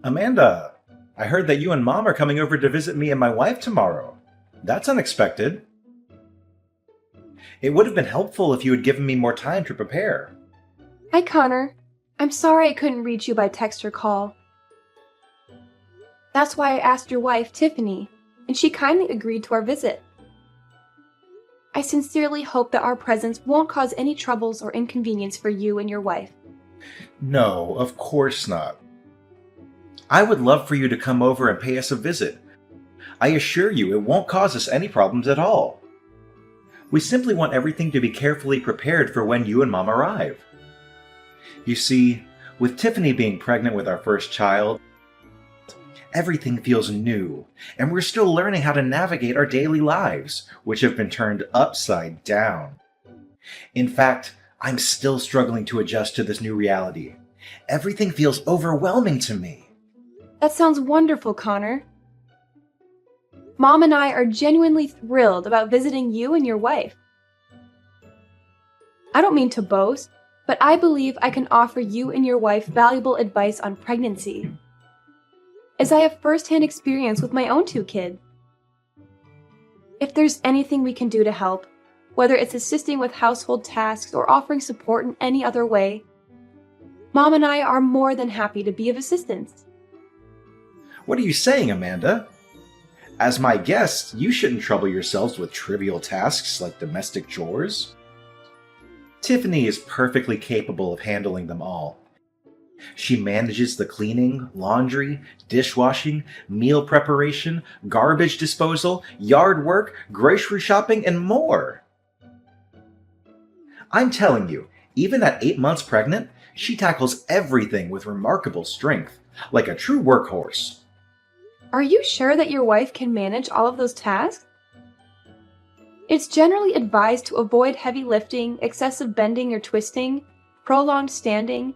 Amanda, I heard that you and Mom are coming over to visit me and my wife tomorrow. That's unexpected. It would have been helpful if you had given me more time to prepare. Hi, Connor. I'm sorry I couldn't reach you by text or call. That's why I asked your wife, Tiffany, and she kindly agreed to our visit. I sincerely hope that our presence won't cause any troubles or inconvenience for you and your wife. No, of course not. I would love for you to come over and pay us a visit. I assure you it won't cause us any problems at all. We simply want everything to be carefully prepared for when you and Mom arrive. You see, with Tiffany being pregnant with our first child, everything feels new, and we're still learning how to navigate our daily lives, which have been turned upside down. In fact, I'm still struggling to adjust to this new reality. Everything feels overwhelming to me. That sounds wonderful, Connor. Mom and I are genuinely thrilled about visiting you and your wife. I don't mean to boast, but I believe I can offer you and your wife valuable advice on pregnancy, as I have firsthand experience with my own 2 kids. If there's anything we can do to help, whether it's assisting with household tasks or offering support in any other way, Mom and I are more than happy to be of assistance. What are you saying, Amanda? As my guest, you shouldn't trouble yourselves with trivial tasks like domestic chores. Tiffany is perfectly capable of handling them all. She manages the cleaning, laundry, dishwashing, meal preparation, garbage disposal, yard work, grocery shopping, and more. I'm telling you, even at 8 months pregnant, she tackles everything with remarkable strength, like a true workhorse. Are you sure that your wife can manage all of those tasks? It's generally advised to avoid heavy lifting, excessive bending or twisting, prolonged standing,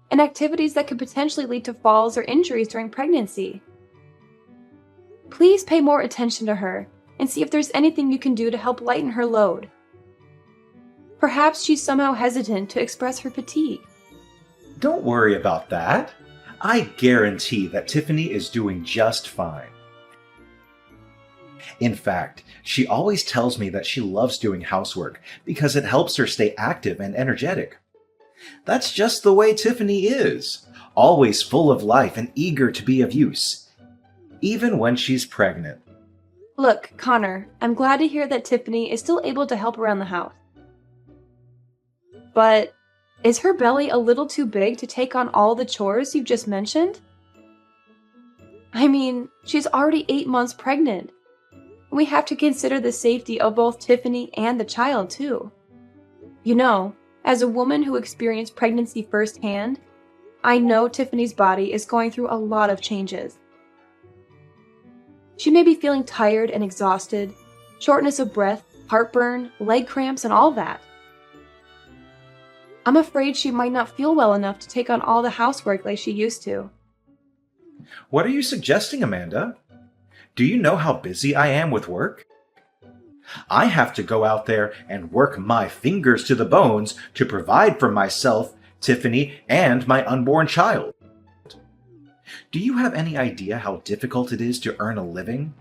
and activities that could potentially lead to falls or injuries during pregnancy. Please pay more attention to her and see if there's anything you can do to help lighten her load. Perhaps she's somehow hesitant to express her fatigue. Don't worry about that. I guarantee that Tiffany is doing just fine. In fact, she always tells me that she loves doing housework because it helps her stay active and energetic. That's just the way Tiffany is, always full of life and eager to be of use, even when she's pregnant. Look, Connor, I'm glad to hear that Tiffany is still able to help around the house. But is her belly a little too big to take on all the chores you've just mentioned? I mean, she's already 8 months pregnant. We have to consider the safety of both Tiffany and the child, too. You know, as a woman who experienced pregnancy firsthand, I know Tiffany's body is going through a lot of changes. She may be feeling tired and exhausted, shortness of breath, heartburn, leg cramps, and all that. I'm afraid she might not feel well enough to take on all the housework like she used to. What are you suggesting, Amanda? Do you know how busy I am with work? I have to go out there and work my fingers to the bones to provide for myself, Tiffany, and my unborn child. Do you have any idea how difficult it is to earn a living?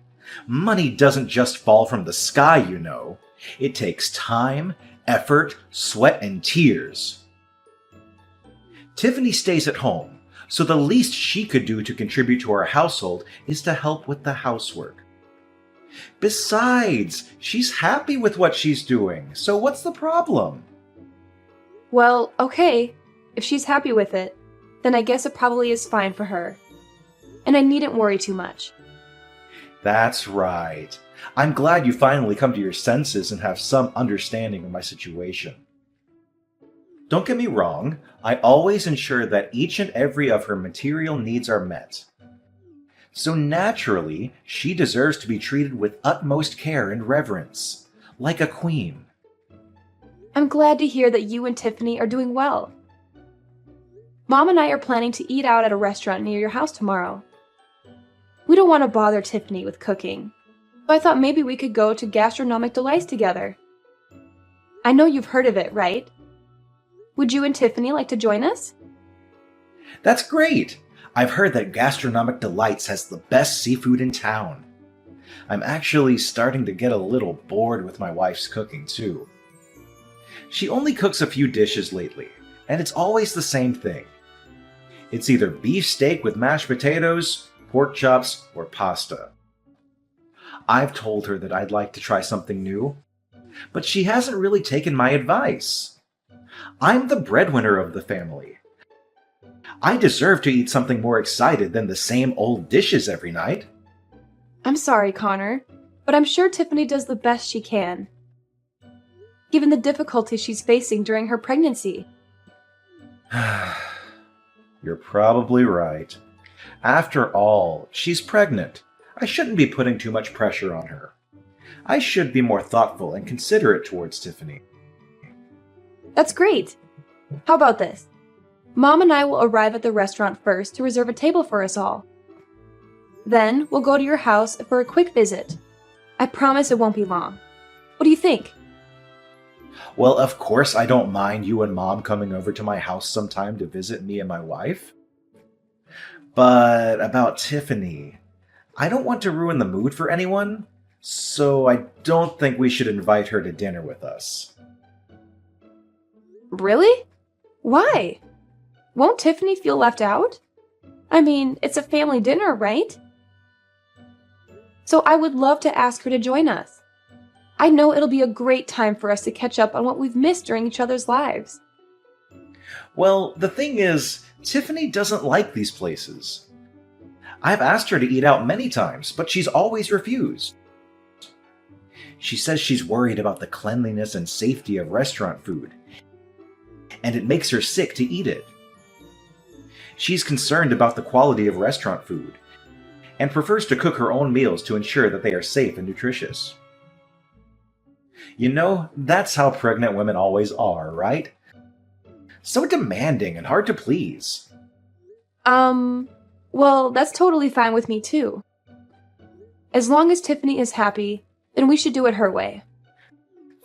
Money doesn't just fall from the sky, you know. It takes time, effort, sweat, and tears. Tiffany stays at home, so the least she could do to contribute to our household is to help with the housework. Besides, she's happy with what she's doing, so what's the problem? Well, okay, if she's happy with it, then I guess it probably is fine for her. And I needn't worry too much. That's right. I'm glad you finally come to your senses and have some understanding of my situation. Don't get me wrong, I always ensure that each and every of her material needs are met. So naturally, she deserves to be treated with utmost care and reverence, like a queen. I'm glad to hear that you and Tiffany are doing well. Mom and I are planning to eat out at a restaurant near your house tomorrow. We don't want to bother Tiffany with cooking, so I thought maybe we could go to Gastronomic Delights together. I know you've heard of it, right? Would you and Tiffany like to join us? That's great! I've heard that Gastronomic Delights has the best seafood in town. I'm actually starting to get a little bored with my wife's cooking, too. She only cooks a few dishes lately, and it's always the same thing. It's either beef steak with mashed potatoes, pork chops, or pasta. I've told her that I'd like to try something new, but she hasn't really taken my advice. I'm the breadwinner of the family. I deserve to eat something more excited than the same old dishes every night. I'm sorry, Connor, but I'm sure Tiffany does the best she can, given the difficulties she's facing during her pregnancy. You're probably right. After all, she's pregnant. I shouldn't be putting too much pressure on her. I should be more thoughtful and considerate towards Tiffany. That's great. How about this? Mom and I will arrive at the restaurant first to reserve a table for us all. Then we'll go to your house for a quick visit. I promise it won't be long. What do you think? Well, of course I don't mind you and Mom coming over to my house sometime to visit me and my wife. But about Tiffany, I don't want to ruin the mood for anyone, so I don't think we should invite her to dinner with us. Really? Why? Won't Tiffany feel left out? I mean, it's a family dinner, right? So I would love to ask her to join us. I know it'll be a great time for us to catch up on what we've missed during each other's lives. Well, the thing is, Tiffany doesn't like these places. I've asked her to eat out many times, but she's always refused. She says she's worried about the cleanliness and safety of restaurant food, and it makes her sick to eat it. She's concerned about the quality of restaurant food, and prefers to cook her own meals to ensure that they are safe and nutritious. You know, that's how pregnant women always are, right? So demanding and hard to please. Well, that's totally fine with me too. As long as Tiffany is happy, then we should do it her way.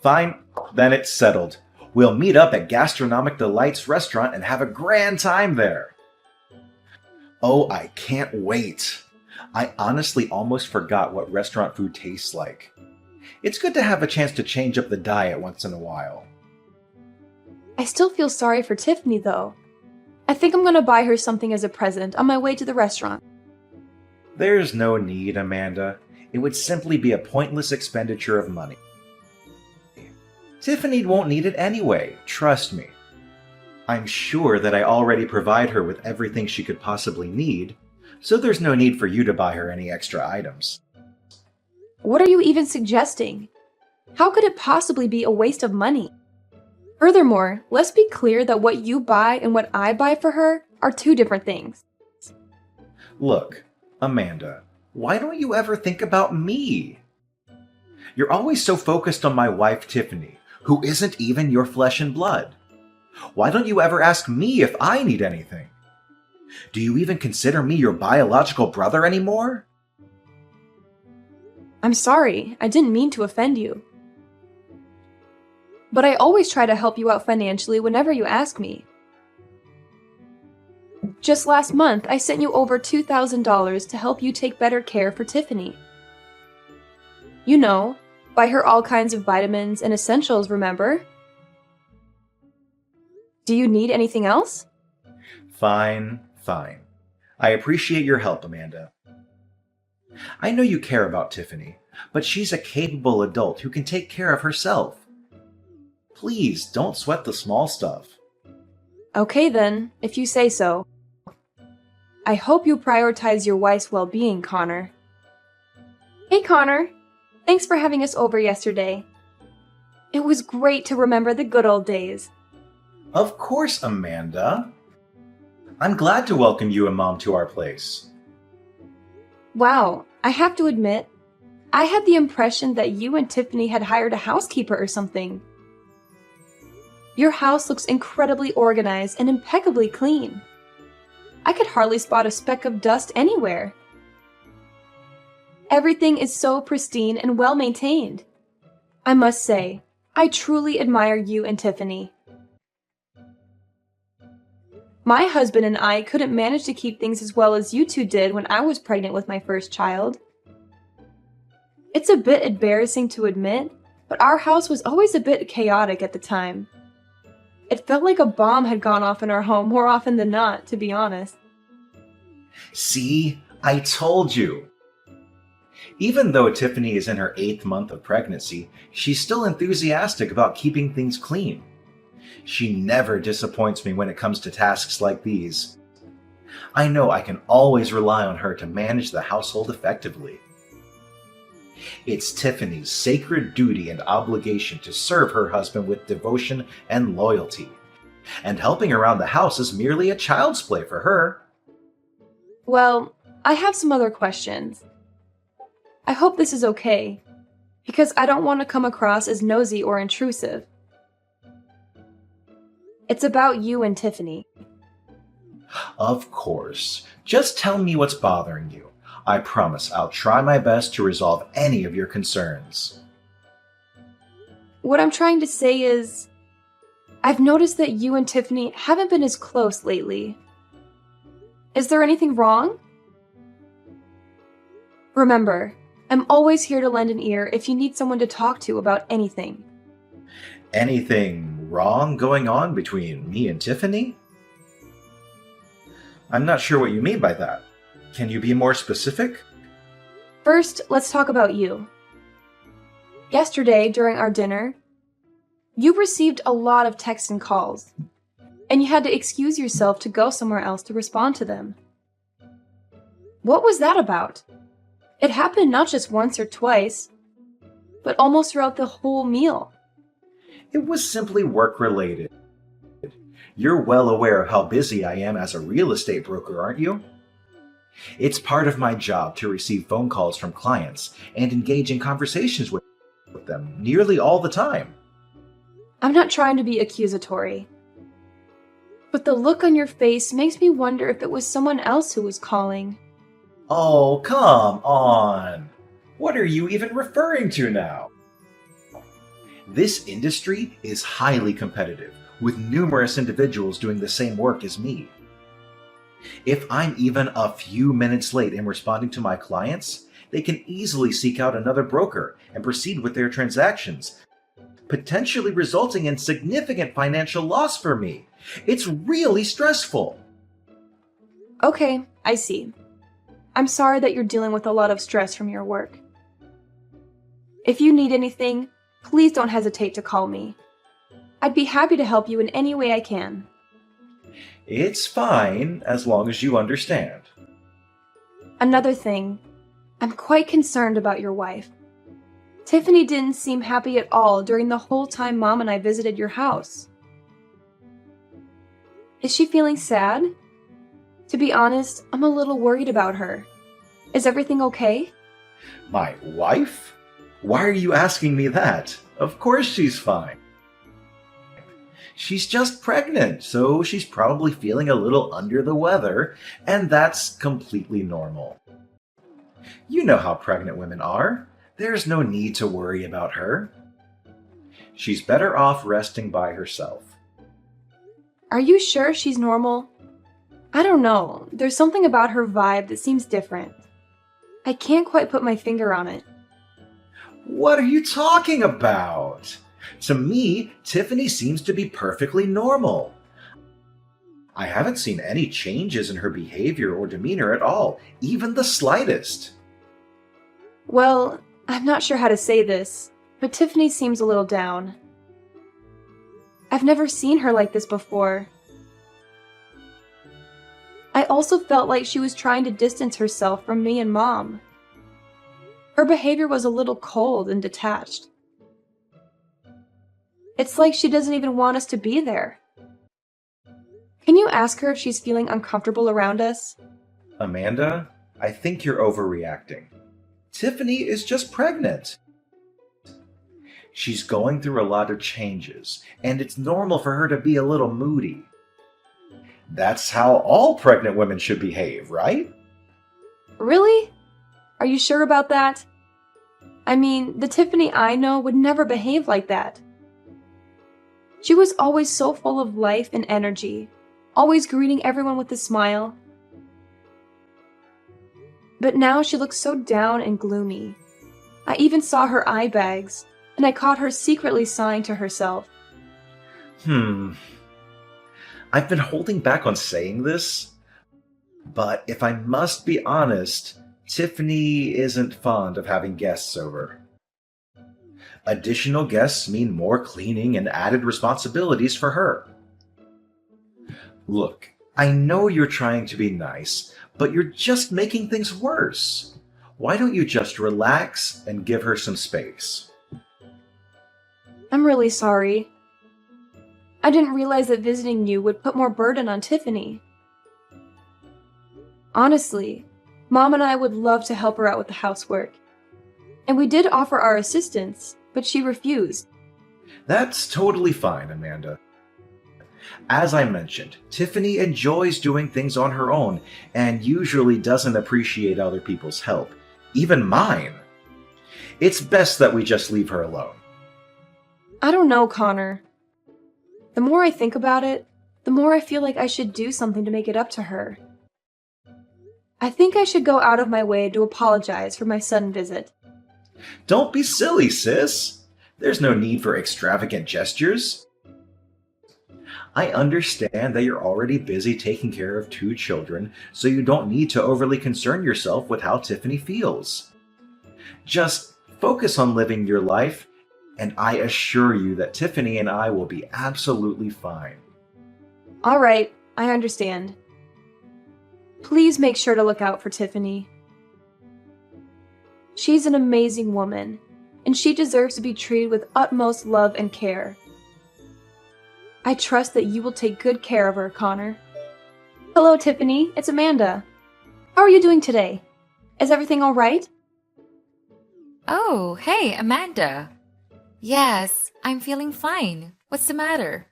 Fine, then it's settled. We'll meet up at Gastronomic Delights restaurant and have a grand time there. Oh, I can't wait. I honestly almost forgot what restaurant food tastes like. It's good to have a chance to change up the diet once in a while. I still feel sorry for Tiffany, though. I think I'm going to buy her something as a present on my way to the restaurant. There's no need, Amanda. It would simply be a pointless expenditure of money. Tiffany won't need it anyway, trust me. I'm sure that I already provide her with everything she could possibly need, so there's no need for you to buy her any extra items. What are you even suggesting? How could it possibly be a waste of money? Furthermore, let's be clear that what you buy and what I buy for her are two different things. Look, Amanda, why don't you ever think about me? You're always so focused on my wife, Tiffany, who isn't even your flesh and blood. Why don't you ever ask me if I need anything? Do you even consider me your biological brother anymore? I'm sorry, I didn't mean to offend you. But I always try to help you out financially whenever you ask me. Just last month, I sent you over $2,000 to help you take better care for Tiffany. You know, buy her all kinds of vitamins and essentials, remember? Do you need anything else? Fine. I appreciate your help, Amanda. I know you care about Tiffany, but she's a capable adult who can take care of herself. Please don't sweat the small stuff. Okay then, if you say so. I hope you prioritize your wife's well-being, Connor. Hey, Connor. Thanks for having us over yesterday. It was great to remember the good old days. Of course, Amanda. I'm glad to welcome you and Mom to our place. Wow, I have to admit, I had the impression that you and Tiffany had hired a housekeeper or something. Your house looks incredibly organized and impeccably clean. I could hardly spot a speck of dust anywhere. Everything is so pristine and well maintained. I must say, I truly admire you and Tiffany. My husband and I couldn't manage to keep things as well as you two did when I was pregnant with my first child. It's a bit embarrassing to admit, but our house was always a bit chaotic at the time. It felt like a bomb had gone off in our home more often than not, to be honest. See, I told you. Even though Tiffany is in her 8th month of pregnancy, she's still enthusiastic about keeping things clean. She never disappoints me when it comes to tasks like these. I know I can always rely on her to manage the household effectively. It's Tiffany's sacred duty and obligation to serve her husband with devotion and loyalty, and helping around the house is merely a child's play for her. Well, I have some other questions. I hope this is okay, because I don't want to come across as nosy or intrusive. It's about you and Tiffany. Of course. Just tell me what's bothering you. I promise I'll try my best to resolve any of your concerns. What I'm trying to say is, I've noticed that you and Tiffany haven't been as close lately. Is there anything wrong? Remember, I'm always here to lend an ear if you need someone to talk to about anything. Anything wrong going on between me and Tiffany? I'm not sure what you mean by that. Can you be more specific? First, let's talk about you. Yesterday, during our dinner, you received a lot of texts and calls, and you had to excuse yourself to go somewhere else to respond to them. What was that about? It happened not just once or twice, but almost throughout the whole meal. It was simply work-related. You're well aware of how busy I am as a real estate broker, aren't you? It's part of my job to receive phone calls from clients and engage in conversations with them nearly all the time. I'm not trying to be accusatory, but the look on your face makes me wonder if it was someone else who was calling. Oh, come on! What are you even referring to now? This industry is highly competitive, with numerous individuals doing the same work as me. If I'm even a few minutes late in responding to my clients, they can easily seek out another broker and proceed with their transactions, potentially resulting in significant financial loss for me. It's really stressful. Okay, I see. I'm sorry that you're dealing with a lot of stress from your work. If you need anything, please don't hesitate to call me. I'd be happy to help you in any way I can. It's fine, as long as you understand. Another thing, I'm quite concerned about your wife. Tiffany didn't seem happy at all during the whole time Mom and I visited your house. Is she feeling sad? To be honest, I'm a little worried about her. Is everything okay? My wife? Why are you asking me that? Of course she's fine. She's just pregnant, so she's probably feeling a little under the weather, and that's completely normal. You know how pregnant women are. There's no need to worry about her. She's better off resting by herself. Are you sure she's normal? I don't know. There's something about her vibe that seems different. I can't quite put my finger on it. What are you talking about? To me, Tiffany seems to be perfectly normal. I haven't seen any changes in her behavior or demeanor at all, even the slightest. Well, I'm not sure how to say this, but Tiffany seems a little down. I've never seen her like this before. I also felt like she was trying to distance herself from me and Mom. Her behavior was a little cold and detached. It's like she doesn't even want us to be there. Can you ask her if she's feeling uncomfortable around us? Amanda, I think you're overreacting. Tiffany is just pregnant. She's going through a lot of changes, and it's normal for her to be a little moody. That's how all pregnant women should behave, right? Really? Are you sure about that? I mean, the Tiffany I know would never behave like that. She was always so full of life and energy, always greeting everyone with a smile. But now she looks so down and gloomy. I even saw her eye bags, and I caught her secretly sighing to herself. I've been holding back on saying this, but if I must be honest, Tiffany isn't fond of having guests over. Additional guests mean more cleaning and added responsibilities for her. Look, I know you're trying to be nice, but you're just making things worse. Why don't you just relax and give her some space? I'm really sorry. I didn't realize that visiting you would put more burden on Tiffany. Honestly, Mom and I would love to help her out with the housework. And we did offer our assistance, but she refused. That's totally fine, Amanda. As I mentioned, Tiffany enjoys doing things on her own and usually doesn't appreciate other people's help, even mine. It's best that we just leave her alone. I don't know, Connor. The more I think about it, the more I feel like I should do something to make it up to her. I think I should go out of my way to apologize for my sudden visit. Don't be silly, sis. There's no need for extravagant gestures. I understand that you're already busy taking care of 2 children, so you don't need to overly concern yourself with how Tiffany feels. Just focus on living your life, and I assure you that Tiffany and I will be absolutely fine. All right, I understand. Please make sure to look out for Tiffany. She's an amazing woman, and she deserves to be treated with utmost love and care. I trust that you will take good care of her, Connor. Hello, Tiffany. It's Amanda. How are you doing today? Is everything all right? Oh, hey, Amanda. Yes, I'm feeling fine. What's the matter?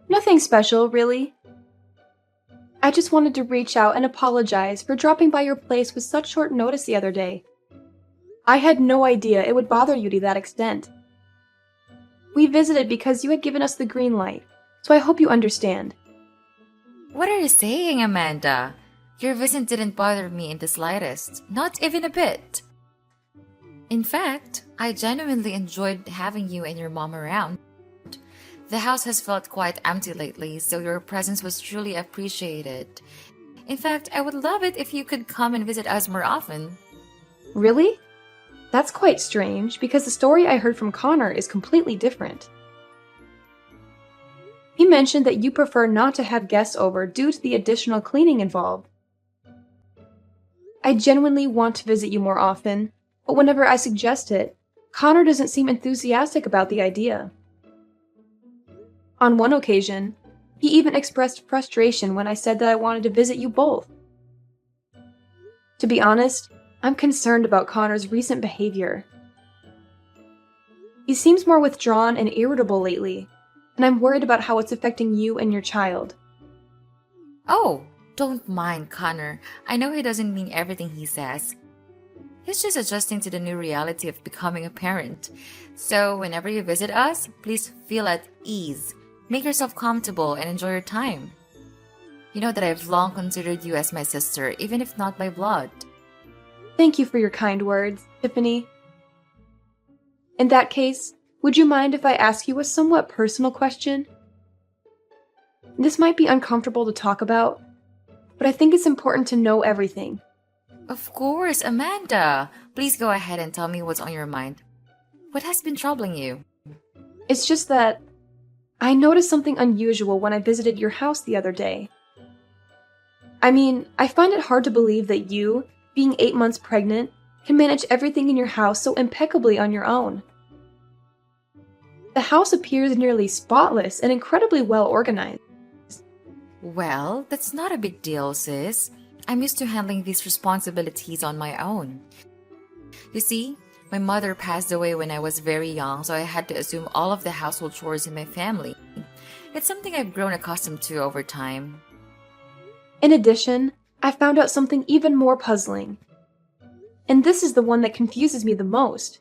Nothing special, really. I just wanted to reach out and apologize for dropping by your place with such short notice the other day. I had no idea it would bother you to that extent. We visited because you had given us the green light, so I hope you understand. What are you saying, Amanda? Your visit didn't bother me in the slightest, not even a bit. In fact, I genuinely enjoyed having you and your mom around. The house has felt quite empty lately, so your presence was truly appreciated. In fact, I would love it if you could come and visit us more often. Really? That's quite strange, because the story I heard from Connor is completely different. He mentioned that you prefer not to have guests over due to the additional cleaning involved. I genuinely want to visit you more often, but whenever I suggest it, Connor doesn't seem enthusiastic about the idea. On one occasion, he even expressed frustration when I said that I wanted to visit you both. To be honest, I'm concerned about Connor's recent behavior. He seems more withdrawn and irritable lately, and I'm worried about how it's affecting you and your child. Oh, don't mind Connor. I know he doesn't mean everything he says. He's just adjusting to the new reality of becoming a parent. So whenever you visit us, please feel at ease. Make yourself comfortable and enjoy your time. You know that I've long considered you as my sister, even if not by blood. Thank you for your kind words, Tiffany. In that case, would you mind if I ask you a somewhat personal question? This might be uncomfortable to talk about, but I think it's important to know everything. Of course, Amanda. Please go ahead and tell me what's on your mind. What has been troubling you? It's just that I noticed something unusual when I visited your house the other day. I mean, I find it hard to believe that you, being 8 months pregnant, can manage everything in your house so impeccably on your own. The house appears nearly spotless and incredibly well organized. Well, that's not a big deal, sis. I'm used to handling these responsibilities on my own. You see, my mother passed away when I was very young, so I had to assume all of the household chores in my family. It's something I've grown accustomed to over time. In addition, I found out something even more puzzling. And this is the one that confuses me the most.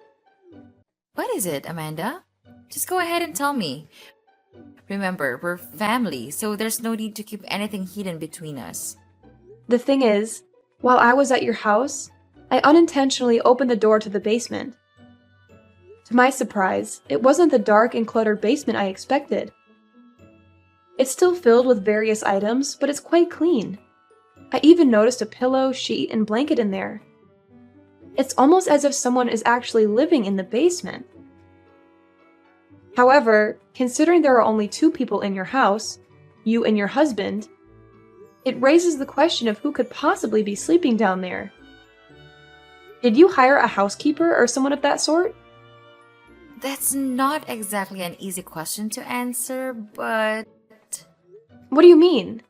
What is it, Amanda? Just go ahead and tell me. Remember, we're family, so there's no need to keep anything hidden between us. The thing is, while I was at your house, I unintentionally opened the door to the basement. To my surprise, it wasn't the dark and cluttered basement I expected. It's still filled with various items, but it's quite clean. I even noticed a pillow, sheet, and blanket in there. It's almost as if someone is actually living in the basement. However, considering there are only 2 people in your house, you and your husband, it raises the question of who could possibly be sleeping down there. Did you hire a housekeeper or someone of that sort? That's not exactly an easy question to answer, but... What do you mean?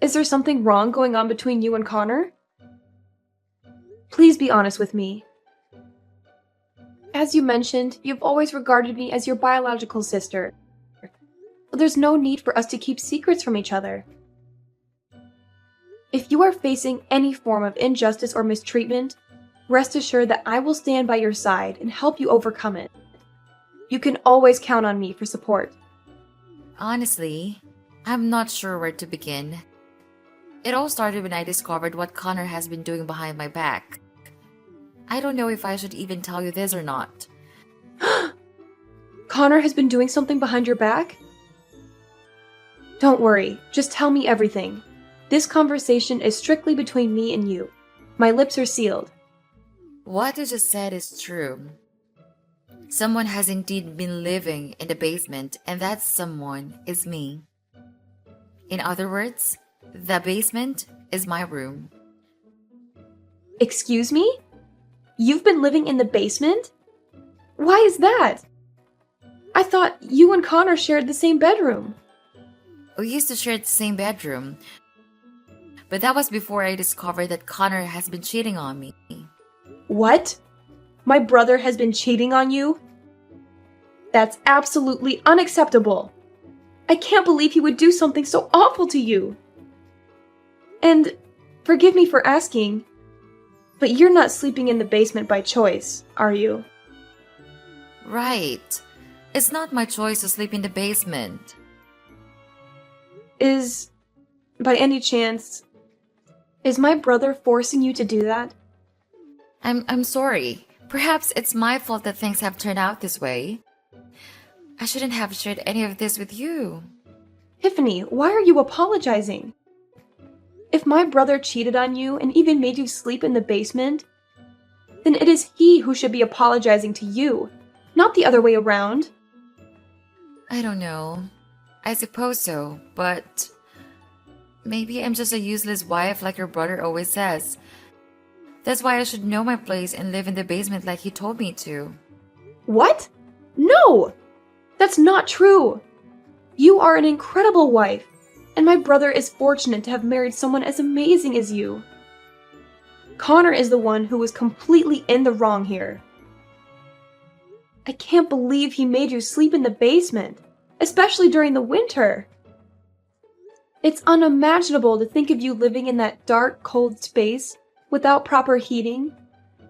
Is there something wrong going on between you and Connor? Please be honest with me. As you mentioned, you've always regarded me as your biological sister. But there's no need for us to keep secrets from each other. If you are facing any form of injustice or mistreatment, rest assured that I will stand by your side and help you overcome it. You can always count on me for support. Honestly, I'm not sure where to begin. It all started when I discovered what Connor has been doing behind my back. I don't know if I should even tell you this or not. Connor has been doing something behind your back? Don't worry, just tell me everything. This conversation is strictly between me and you. My lips are sealed. What you just said is true. Someone has indeed been living in the basement, and that someone is me. In other words, the basement is my room. Excuse me? You've been living in the basement? Why is that? I thought you and Connor shared the same bedroom. We used to share the same bedroom, but that was before I discovered that Connor has been cheating on me. What? My brother has been cheating on you? That's absolutely unacceptable. I can't believe he would do something so awful to you. And forgive me for asking, but you're not sleeping in the basement by choice, are you? Right. It's not my choice to sleep in the basement. By any chance, is my brother forcing you to do that? I'm sorry. Perhaps it's my fault that things have turned out this way. I shouldn't have shared any of this with you. Tiffany, why are you apologizing? If my brother cheated on you and even made you sleep in the basement, then it is he who should be apologizing to you, not the other way around. I don't know. I suppose so, but maybe I'm just a useless wife like your brother always says. That's why I should know my place and live in the basement like he told me to. What? No! That's not true! You are an incredible wife, and my brother is fortunate to have married someone as amazing as you. Connor is the one who was completely in the wrong here. I can't believe he made you sleep in the basement, especially during the winter. It's unimaginable to think of you living in that dark, cold space without proper heating,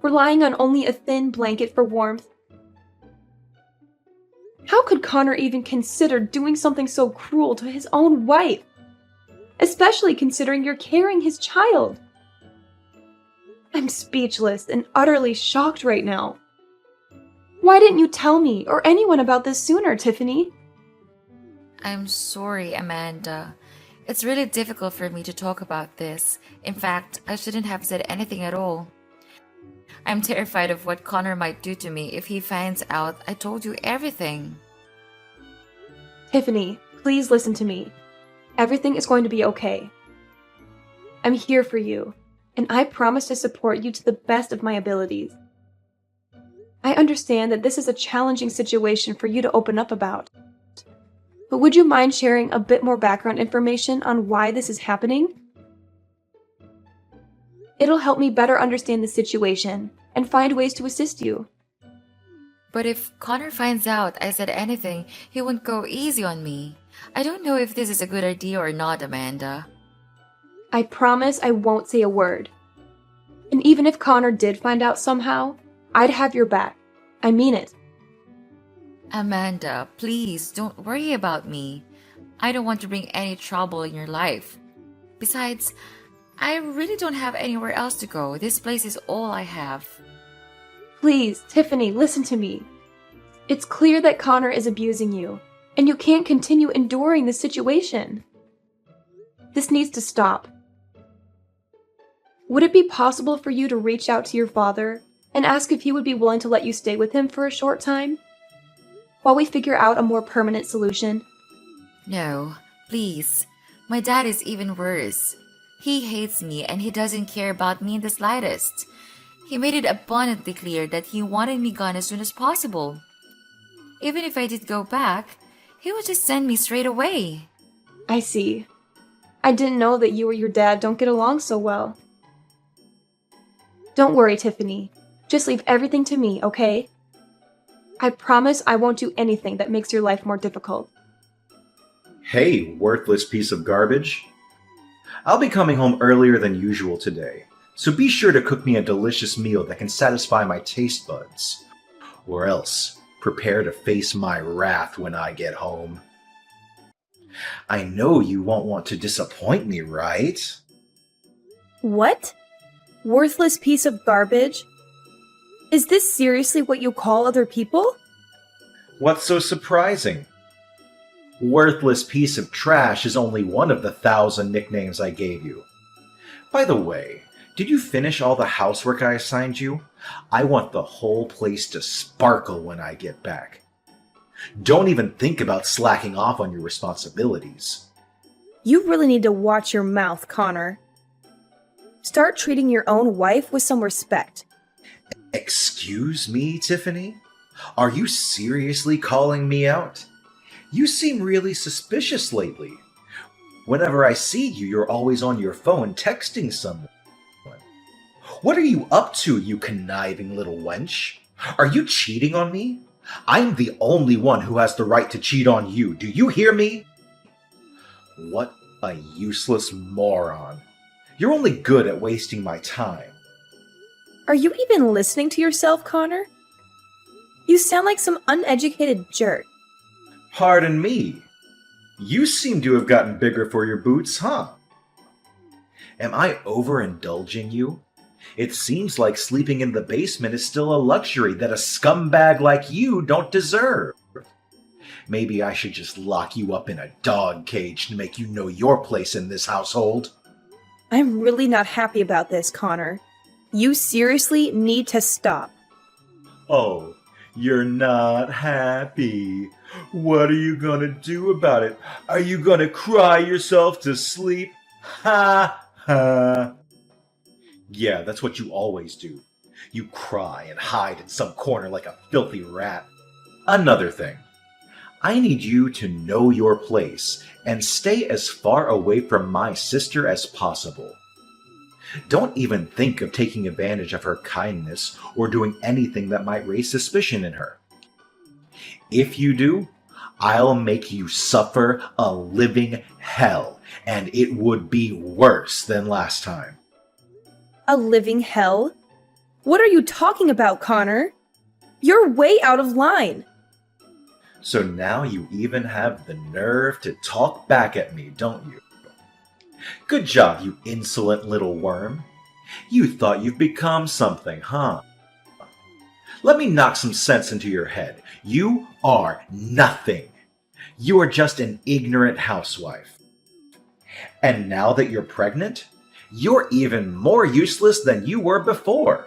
relying on only a thin blanket for warmth. How could Connor even consider doing something so cruel to his own wife? Especially considering you're carrying his child. I'm speechless and utterly shocked right now. Why didn't you tell me or anyone about this sooner, Tiffany? I'm sorry, Amanda. It's really difficult for me to talk about this. In fact, I shouldn't have said anything at all. I'm terrified of what Connor might do to me if he finds out I told you everything. Tiffany, please listen to me. Everything is going to be okay. I'm here for you, and I promise to support you to the best of my abilities. I understand that this is a challenging situation for you to open up about. But would you mind sharing a bit more background information on why this is happening? It'll help me better understand the situation and find ways to assist you. But if Connor finds out I said anything, he won't go easy on me. I don't know if this is a good idea or not, Amanda. I promise I won't say a word. And even if Connor did find out somehow, I'd have your back. I mean it. Amanda, please don't worry about me. I don't want to bring any trouble in your life. Besides, I really don't have anywhere else to go. This place is all I have. Please, Tiffany, listen to me. It's clear that Connor is abusing you, and you can't continue enduring this situation. This needs to stop. Would it be possible for you to reach out to your father and ask if he would be willing to let you stay with him for a short time, while we figure out a more permanent solution? No, please. My dad is even worse. He hates me and he doesn't care about me in the slightest. He made it abundantly clear that he wanted me gone as soon as possible. Even if I did go back, he would just send me straight away. I see. I didn't know that you or your dad don't get along so well. Don't worry, Tiffany. Just leave everything to me, okay? I promise I won't do anything that makes your life more difficult. Hey, worthless piece of garbage. I'll be coming home earlier than usual today, so be sure to cook me a delicious meal that can satisfy my taste buds. Or else, prepare to face my wrath when I get home. I know you won't want to disappoint me, right? What? Worthless piece of garbage? Is this seriously what you call other people? What's so surprising? Worthless piece of trash is only one of the 1,000 nicknames I gave you. By the way, did you finish all the housework I assigned you? I want the whole place to sparkle when I get back. Don't even think about slacking off on your responsibilities. You really need to watch your mouth, Connor. Start treating your own wife with some respect. Excuse me, Tiffany? Are you seriously calling me out? You seem really suspicious lately. Whenever I see you, you're always on your phone texting someone. What are you up to, you conniving little wench? Are you cheating on me? I'm the only one who has the right to cheat on you. Do you hear me? What a useless moron. You're only good at wasting my time. Are you even listening to yourself, Connor? You sound like some uneducated jerk. Pardon me. You seem to have gotten bigger for your boots, huh? Am I overindulging you? It seems like sleeping in the basement is still a luxury that a scumbag like you don't deserve. Maybe I should just lock you up in a dog cage to make you know your place in this household. I'm really not happy about this, Connor. You seriously need to stop. Oh, you're not happy. What are you gonna do about it? Are you gonna cry yourself to sleep? Ha ha. Yeah, that's what you always do. You cry and hide in some corner like a filthy rat. Another thing. I need you to know your place and stay as far away from my sister as possible. Don't even think of taking advantage of her kindness or doing anything that might raise suspicion in her. If you do, I'll make you suffer a living hell, and it would be worse than last time. A living hell? What are you talking about, Connor? You're way out of line. So now you even have the nerve to talk back at me, don't you? Good job, you insolent little worm. You thought you've become something, huh? Let me knock some sense into your head. You are nothing. You are just an ignorant housewife. And now that you're pregnant, you're even more useless than you were before.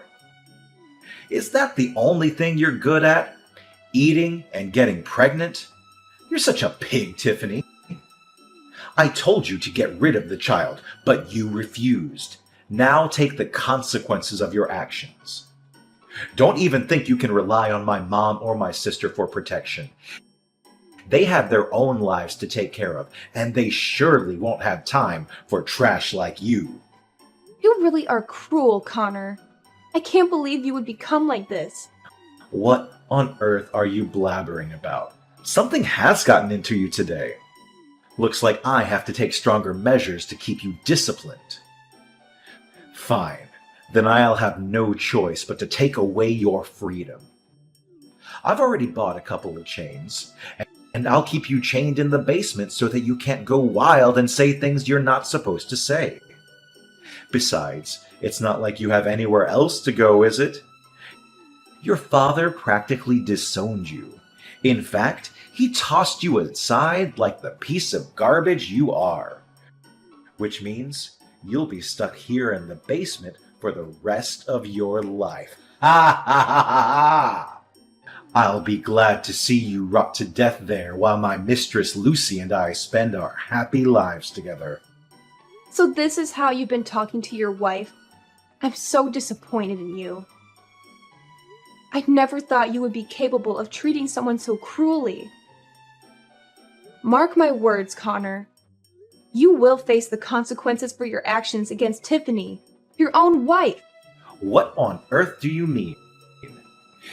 Is that the only thing you're good at? Eating and getting pregnant? You're such a pig, Tiffany. I told you to get rid of the child, but you refused. Now take the consequences of your actions. Don't even think you can rely on my mom or my sister for protection. They have their own lives to take care of, and they surely won't have time for trash like you. You really are cruel, Connor. I can't believe you would become like this. What on earth are you blabbering about? Something has gotten into you today. Looks like I have to take stronger measures to keep you disciplined. Fine, then I'll have no choice but to take away your freedom. I've already bought a couple of chains, And I'll keep you chained in the basement so that you can't go wild and say things you're not supposed to say. Besides, it's not like you have anywhere else to go, is it? Your father practically disowned you. In fact, he tossed you aside like the piece of garbage you are. Which means you'll be stuck here in the basement for the rest of your life. Ha ha ha ha ha! I'll be glad to see you rot to death there while my mistress Lucy and I spend our happy lives together. So this is how you've been talking to your wife? I'm so disappointed in you. I never thought you would be capable of treating someone so cruelly. Mark my words, Connor. You will face the consequences for your actions against Tiffany, your own wife. What on earth do you mean?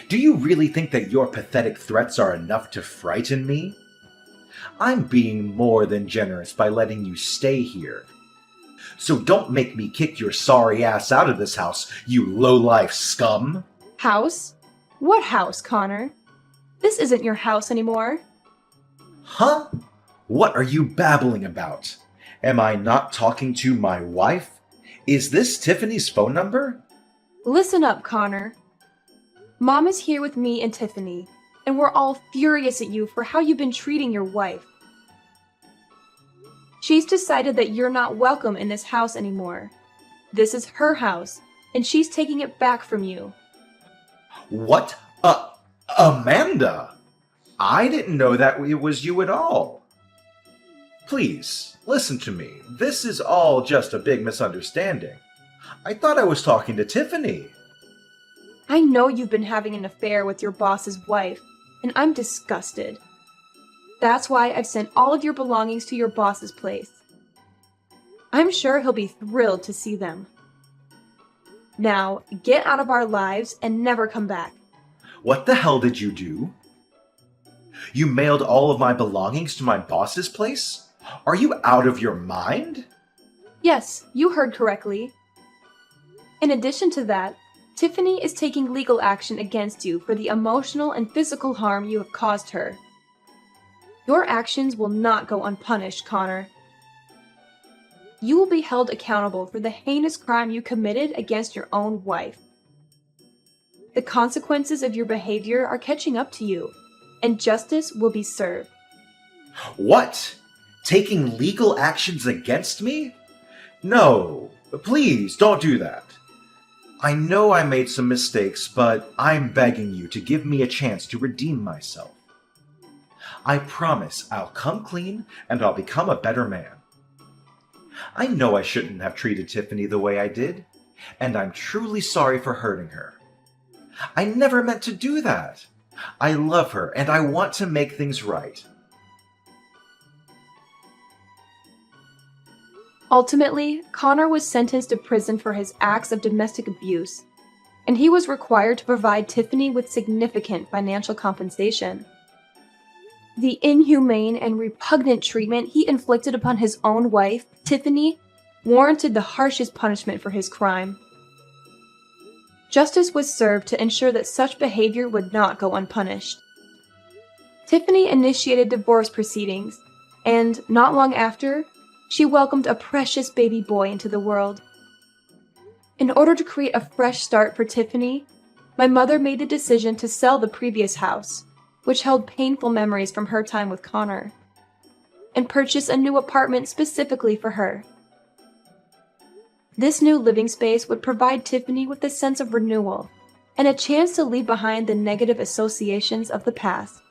Do you really think that your pathetic threats are enough to frighten me? I'm being more than generous by letting you stay here. So don't make me kick your sorry ass out of this house, you low-life scum! House? What house, Connor? This isn't your house anymore. Huh? What are you babbling about? Am I not talking to my wife? Is this Tiffany's phone number? Listen up, Connor. Mom is here with me and Tiffany, and we're all furious at you for how you've been treating your wife. She's decided that you're not welcome in this house anymore. This is her house, and she's taking it back from you. What? Amanda! I didn't know that it was you at all. Please, listen to me. This is all just a big misunderstanding. I thought I was talking to Tiffany. I know you've been having an affair with your boss's wife, and I'm disgusted. That's why I've sent all of your belongings to your boss's place. I'm sure he'll be thrilled to see them. Now, get out of our lives and never come back. What the hell did you do? You mailed all of my belongings to my boss's place? Are you out of your mind? Yes, you heard correctly. In addition to that, Tiffany is taking legal action against you for the emotional and physical harm you have caused her. Your actions will not go unpunished, Connor. You will be held accountable for the heinous crime you committed against your own wife. The consequences of your behavior are catching up to you, and justice will be served. What? Taking legal actions against me? No, please don't do that. I know I made some mistakes, but I'm begging you to give me a chance to redeem myself. I promise I'll come clean and I'll become a better man. I know I shouldn't have treated Tiffany the way I did, and I'm truly sorry for hurting her. I never meant to do that. I love her and I want to make things right. Ultimately, Connor was sentenced to prison for his acts of domestic abuse, and he was required to provide Tiffany with significant financial compensation. The inhumane and repugnant treatment he inflicted upon his own wife, Tiffany, warranted the harshest punishment for his crime. Justice was served to ensure that such behavior would not go unpunished. Tiffany initiated divorce proceedings, and not long after, she welcomed a precious baby boy into the world. In order to create a fresh start for Tiffany, my mother made the decision to sell the previous house, which held painful memories from her time with Connor, and purchase a new apartment specifically for her. This new living space would provide Tiffany with a sense of renewal and a chance to leave behind the negative associations of the past.